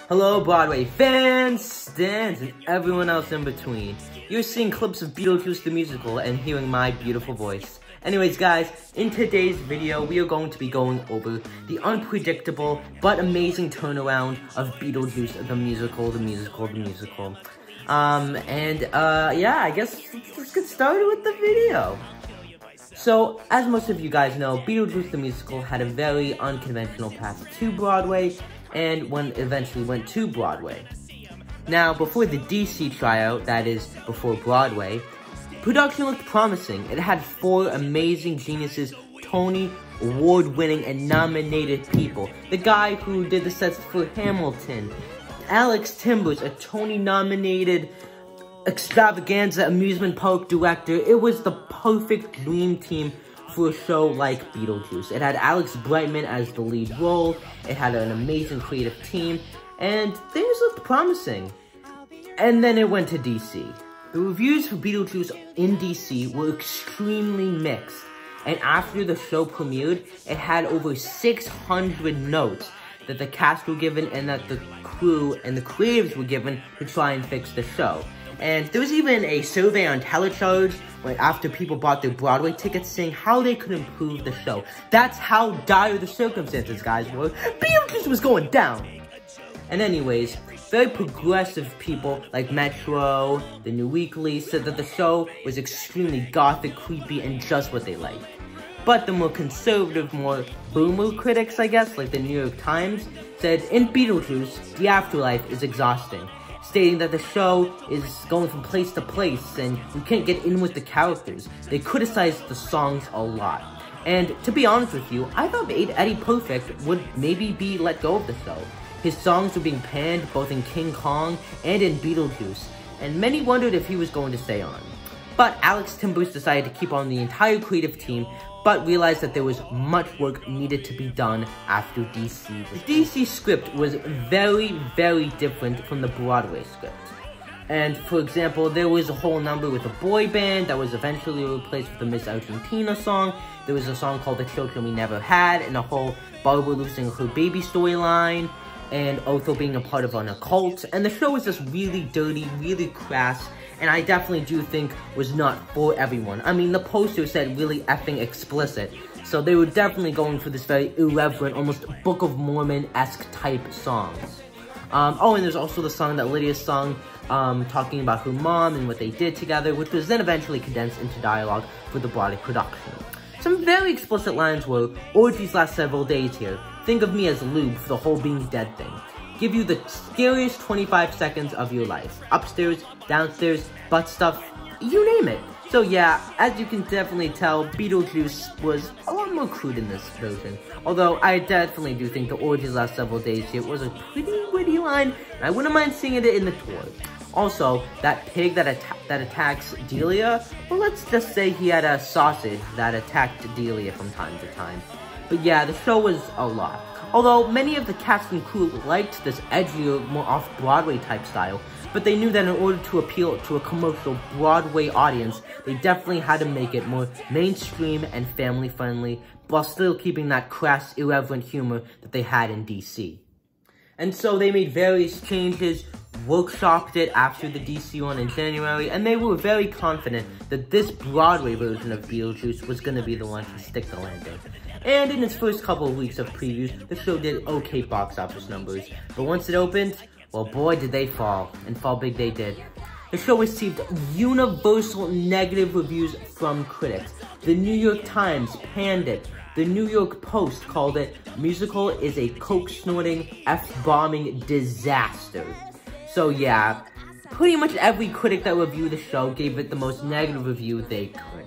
Hello, Broadway fans, stands, and everyone else in between. You're seeing clips of Beetlejuice the musical and hearing my beautiful voice. Anyways, guys, in today's video, we are going to be going over the unpredictable but amazing turnaround of Beetlejuice the musical. Yeah, I guess let's get started with the video. So, as most of you guys know, Beetlejuice the musical had a very unconventional path to Broadway, and eventually went to Broadway. Now, before the DC tryout, that is, before Broadway, production looked promising. It had 4 amazing geniuses, Tony Award-winning and nominated people. The guy who did the sets for Hamilton, Alex Timbers, a Tony-nominated extravaganza amusement park director. It was the perfect dream team for a show like Beetlejuice. It had Alex Brightman as the lead role, it had an amazing creative team, and things looked promising. And then it went to DC. The reviews for Beetlejuice in DC were extremely mixed, and after the show premiered, it had over 600 notes that the cast were given and that the crew and the creatives were given to try and fix the show. And there was even a survey on Telecharge after people bought their Broadway tickets saying how they could improve the show. That's how dire the circumstances, guys, were. Beetlejuice was going down. And anyways, very progressive people like Metro, The New Weekly, said that the show was extremely gothic, creepy, and just what they liked. But the more conservative, more boomer critics, I guess, like the New York Times, said in Beetlejuice, the afterlife is exhausting, stating that the show is going from place to place and you can't get in with the characters. They criticized the songs a lot. And to be honest with you, I thought Eddie Perfect would maybe be let go of the show. His songs were being panned both in King Kong and in Beetlejuice, and many wondered if he was going to stay on. But Alex Timbers decided to keep on the entire creative team, but realized that there was much work needed to be done after DC. The DC script was very, very different from the Broadway script. And for example, there was a whole number with a boy band that was eventually replaced with the Miss Argentina song. There was a song called The Children We Never Had, and a whole Barbara losing her baby storyline, and Otho being a part of an occult. And the show was just really dirty, really crass, and I definitely do think was not for everyone. I mean, the poster said really effing explicit, so they were definitely going for this very irreverent, almost Book of Mormon-esque type songs. Oh, and there's also the song that Lydia sung, talking about her mom and what they did together, which was then eventually condensed into dialogue for the Broadway production. Some very explicit lines were, "Orgies last several days here. Think of me as lube for the whole being dead thing. Give you the scariest 25 seconds of your life. Upstairs, downstairs, butt stuff, you name it." So yeah, as you can definitely tell, Beetlejuice was a lot more crude in this version. Although I definitely do think the orgies last several days here was a pretty witty line, and I wouldn't mind seeing it in the tour. Also, that pig that attacks Delia, well, let's just say he had a sausage that attacked Delia from time to time. But yeah, the show was a lot. Although many of the cast and crew liked this edgier, more off-Broadway type style, but they knew that in order to appeal to a commercial Broadway audience, they definitely had to make it more mainstream and family-friendly, while still keeping that crass, irreverent humor that they had in DC. And so they made various changes, workshopped it after the DC one in January, and they were very confident that this Broadway version of Beetlejuice was going to be the one to stick the landing. And in its first couple of weeks of previews, the show did okay box office numbers, but once it opened, well boy did they fall, and fall big they did. The show received universal negative reviews from critics. The New York Times panned it. The New York Post called it, "Musical is a coke-snorting, F-bombing disaster." So yeah, pretty much every critic that reviewed the show gave it the most negative review they could.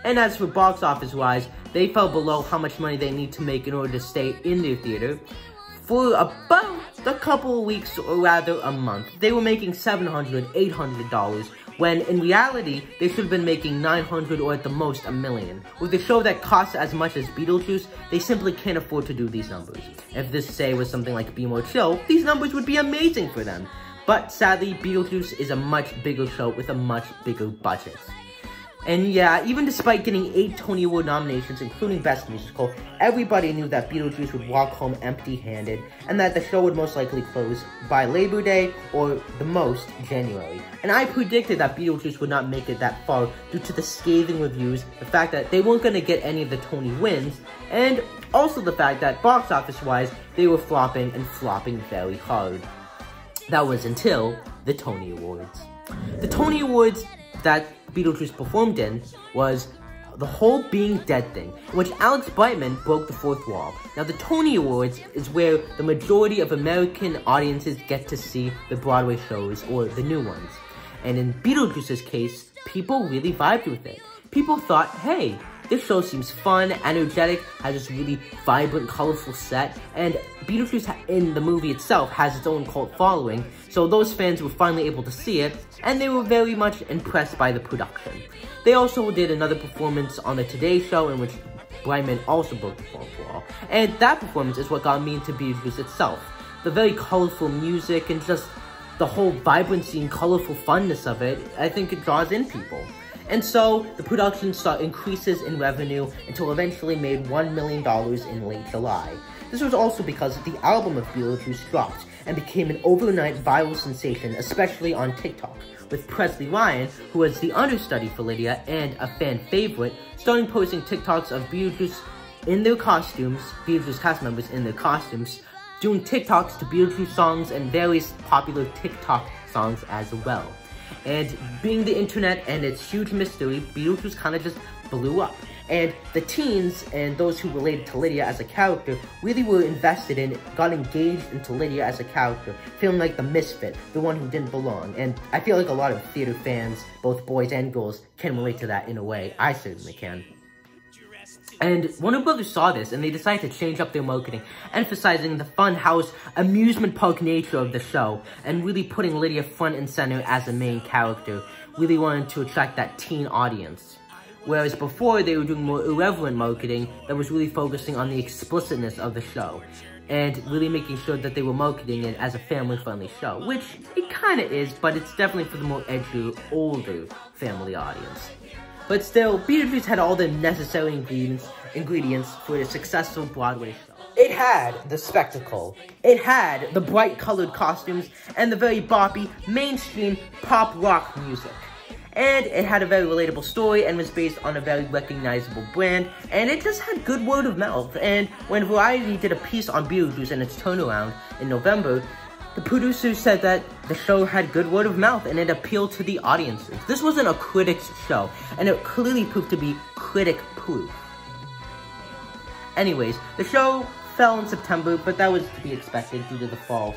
And as for box office-wise, they fell below how much money they need to make in order to stay in their theater. For about a couple of weeks, or rather a month, they were making $700, $800, when in reality, they should have been making $900 or at the most $1 million. With a show that costs as much as Beetlejuice, they simply can't afford to do these numbers. If this, say, was something like Be More Chill, these numbers would be amazing for them. But sadly, Beetlejuice is a much bigger show with a much bigger budget. And yeah, even despite getting 8 Tony Award nominations, including Best Musical, everybody knew that Beetlejuice would walk home empty-handed, and that the show would most likely close by Labor Day, or the most, January. And I predicted that Beetlejuice would not make it that far due to the scathing reviews, the fact that they weren't going to get any of the Tony wins, and also the fact that box office-wise, they were flopping and flopping very hard. That was until the Tony Awards. The Tony Awards that Beetlejuice performed in was the whole being dead thing, in which Alex Brightman broke the fourth wall. Now, the Tony Awards is where the majority of American audiences get to see the Broadway shows, or the new ones. And in Beetlejuice's case, people really vibed with it. People thought, hey, this show seems fun, energetic, has this really vibrant, colorful set, and Beetlejuice in the movie itself has its own cult following, so those fans were finally able to see it, and they were very much impressed by the production. They also did another performance on the Today Show in which Brightman also broke the fourth wall, and that performance is what got me into Beetlejuice itself. The very colorful music and just the whole vibrancy and colorful funness of it, I think it draws in people. And so, the production saw increases in revenue until eventually made $1 million in late July. This was also because the album of Beetlejuice dropped and became an overnight viral sensation, especially on TikTok, with Presley Ryan, who was the understudy for Lydia and a fan favorite, starting posting TikToks of Beetlejuice in their costumes, Beetlejuice cast members in their costumes, doing TikToks to Beetlejuice songs and various popular TikTok songs as well. And being the internet and its huge mystery, Beetlejuice kind of just blew up. And the teens and those who related to Lydia as a character really were invested in, got engaged into Lydia as a character, feeling like the misfit, the one who didn't belong. And I feel like a lot of theater fans, both boys and girls, can relate to that in a way. I certainly can. And Warner Brothers saw this, and they decided to change up their marketing, emphasizing the fun house, amusement park nature of the show, and really putting Lydia front and center as a main character, really wanted to attract that teen audience. Whereas before, they were doing more irreverent marketing that was really focusing on the explicitness of the show, and really making sure that they were marketing it as a family-friendly show, which it kind of is, but it's definitely for the more edgy, older family audience. But still, Beetlejuice had all the necessary ingredients for a successful Broadway show. It had the spectacle, it had the bright colored costumes, and the very boppy, mainstream pop rock music. And it had a very relatable story and was based on a very recognizable brand, and it just had good word of mouth. And when Variety did a piece on Beetlejuice and its turnaround in November, the producers said that the show had good word of mouth and it appealed to the audiences. This wasn't a critic's show, and it clearly proved to be critic-proof. Anyways, the show fell in September, but that was to be expected due to the fall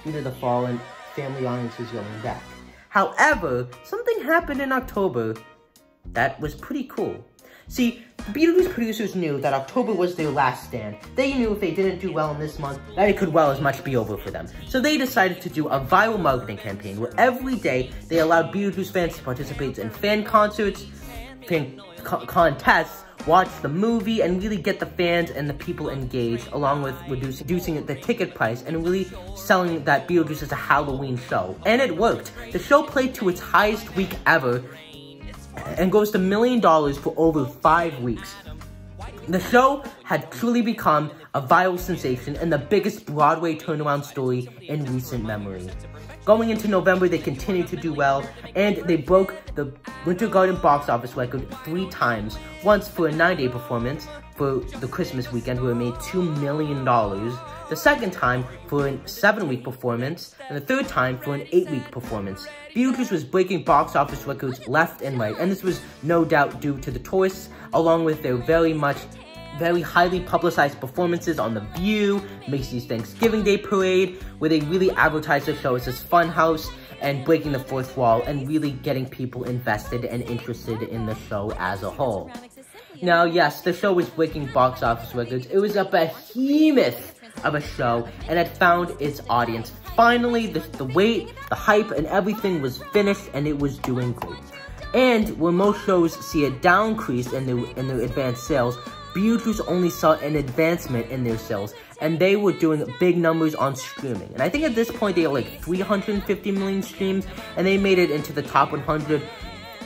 and family audiences going back. However, something happened in October that was pretty cool. See, the Beetlejuice producers knew that October was their last stand. They knew if they didn't do well in this month, that it could well as much be over for them. So they decided to do a viral marketing campaign where every day they allowed Beetlejuice fans to participate in fan concerts, fan contests, watch the movie, and really get the fans and the people engaged, along with reducing the ticket price and really selling that Beetlejuice is a Halloween show. And it worked. The show played to its highest week ever, and goes to $1 million for over 5 weeks. The show had truly become a viral sensation and the biggest Broadway turnaround story in recent memory. Going into November, they continued to do well, and they broke the Winter Garden box office record 3 times, once for a 9-day performance for the Christmas weekend where it made $2 million, the second time for a 7-week performance, and the third time for an 8-week performance. Beetlejuice was breaking box office records left and right, and this was no doubt due to the tourists, along with their very highly publicized performances on The View, Macy's Thanksgiving Day Parade, where they really advertised their show as this fun house, and breaking the fourth wall, and really getting people invested and interested in the show as a whole. Now, yes, the show was breaking box office records. It was a behemoth of a show, and it found its audience. Finally, the wait, the hype, and everything was finished, and it was doing great. And where most shows see a downcrease in their advanced sales, Beetlejuice only saw an advancement in their sales, and they were doing big numbers on streaming. And I think at this point they had like 350 million streams, and they made it into the top 100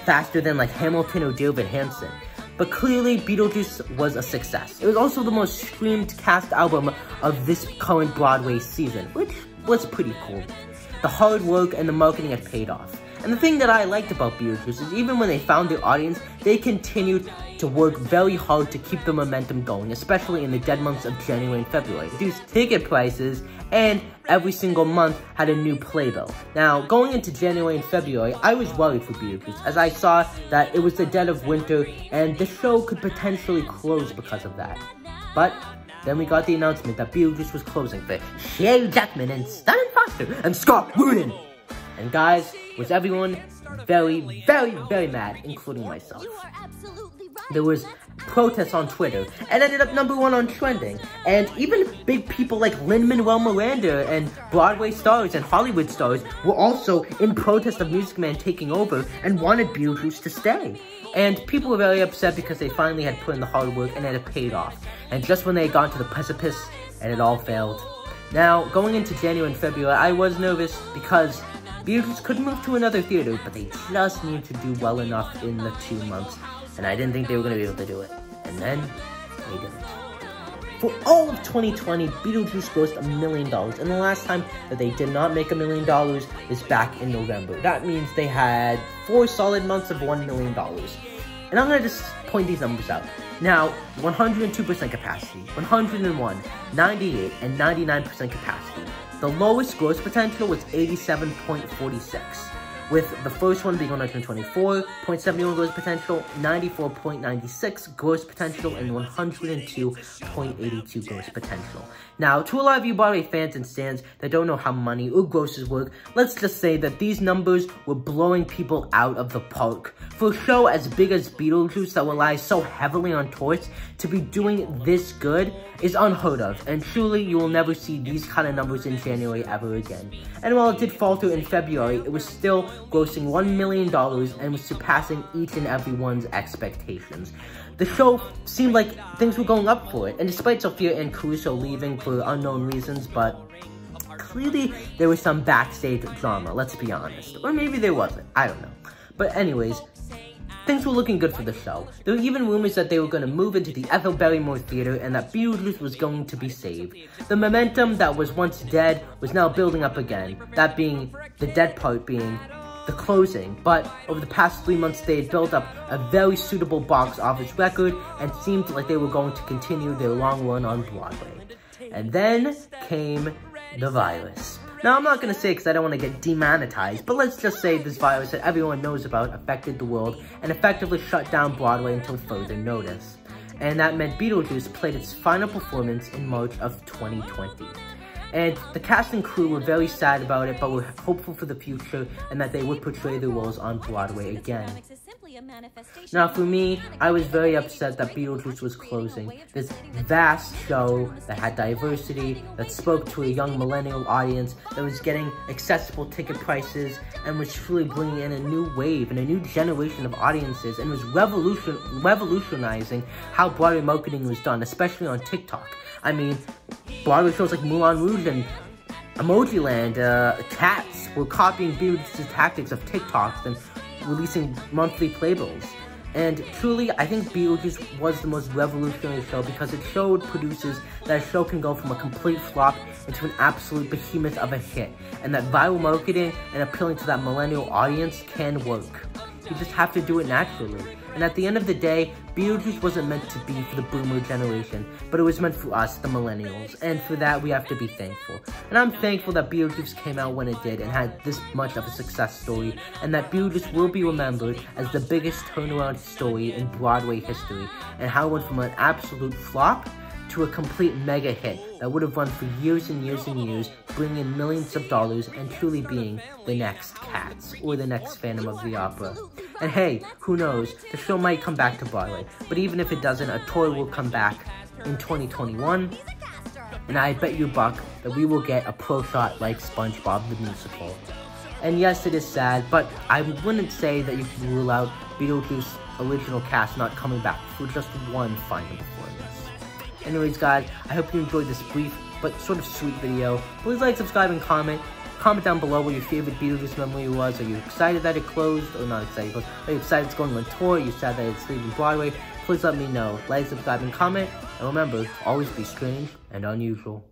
faster than like Hamilton or David Hansen. But clearly, Beetlejuice was a success. It was also the most streamed cast album of this current Broadway season, which was pretty cool. The hard work and the marketing had paid off. And the thing that I liked about Beetlejuice is even when they found their audience, they continued to work very hard to keep the momentum going, especially in the dead months of January and February. Reduced ticket prices, and every single month had a new playbill. Now, going into January and February, I was worried for Beetlejuice, as I saw that it was the dead of winter, and the show could potentially close because of that. But then we got the announcement that Beetlejuice was closing for Hugh Jackman and Stunning Foster and Scott Rudin. And guys, was everyone very, very, very mad, including myself. There was protests on Twitter, and ended up #1 on trending. And even big people like Lin-Manuel Miranda and Broadway stars and Hollywood stars were also in protest of Music Man taking over and wanted Beetlejuice to stay. And people were very upset because they finally had put in the hard work and it had paid off. And just when they got to the precipice, and it all failed. Now, going into January and February, I was nervous because Beetlejuice could move to another theater, but they just needed to do well enough in the 2 months. And I didn't think they were going to be able to do it. And then, they didn't. For all of 2020, Beetlejuice grossed $1 million. And the last time that they did not make $1 million is back in November. That means they had 4 solid months of $1 million. And I'm going to just point these numbers out. Now, 102% capacity, 101, 98, and 99% capacity. The lowest gross potential was 87.46. with the first one being 124.71 gross potential, 94.96 gross potential, and 102.82 gross potential. Now, to a lot of you Broadway fans and stands that don't know how money or grosses work, let's just say that these numbers were blowing people out of the park. For a show as big as Beetlejuice that relies so heavily on tourists, to be doing this good is unheard of, and truly you will never see these kind of numbers in January ever again. And while it did falter in February, it was still grossing $1 million and was surpassing each and everyone's expectations. The show seemed like things were going up for it, and despite Sophia and Caruso leaving for unknown reasons, but clearly there was some backstage drama, let's be honest. Or maybe there wasn't, I don't know. But anyways, things were looking good for the show. There were even rumors that they were going to move into the Ethel Barrymore Theater and that Beetlejuice was going to be saved. The momentum that was once dead was now building up again, that being the dead part being the closing, but over the past 3 months they had built up a very suitable box office record and seemed like they were going to continue their long run on Broadway. And then came the virus. Now, I'm not going to say because I don't want to get demonetized, but let's just say this virus that everyone knows about affected the world and effectively shut down Broadway until further notice. And that meant Beetlejuice played its final performance in March of 2020. And the cast and crew were very sad about it, but were hopeful for the future and that they would portray their roles on Broadway again. Now, for me, I was very upset that Beetlejuice was closing. This vast show that had diversity, that spoke to a young millennial audience, that was getting accessible ticket prices, and was truly bringing in a new wave and a new generation of audiences, and was revolutionizing how Broadway marketing was done, especially on TikTok. I mean, Broadway shows like Moulin Rouge and Emoji Land, Cats were copying Beetlejuice's tactics of TikToks and releasing monthly playbills. And truly, I think Beetlejuice was the most revolutionary show because it showed producers that a show can go from a complete flop into an absolute behemoth of a hit, and that viral marketing and appealing to that millennial audience can work. You just have to do it naturally. And at the end of the day, Beetlejuice wasn't meant to be for the boomer generation, but it was meant for us, the millennials, and for that we have to be thankful. And I'm thankful that Beetlejuice came out when it did and had this much of a success story, and that Beetlejuice will be remembered as the biggest turnaround story in Broadway history, and how it went from an absolute flop to a complete mega hit that would have run for years and years and years, bringing in millions of dollars and truly being the next Cats or the next Phantom of the Opera. And hey, who knows, the show might come back to Broadway, but even if it doesn't, a tour will come back in 2021, and I bet you buck that we will get a pro shot like SpongeBob the Musical. And yes, it is sad, but I wouldn't say that you can rule out Beetlejuice original cast not coming back for just one final performance. Anyways guys, I hope you enjoyed this brief but sort of sweet video. Please like, subscribe, and comment. Comment down below what your favorite Beetlejuice memory was. Are you excited that it closed? Or not excited? Are you excited it's going on tour? Are you sad that it's leaving Broadway? Please let me know. Like, subscribe, and comment. And remember, always be strange and unusual.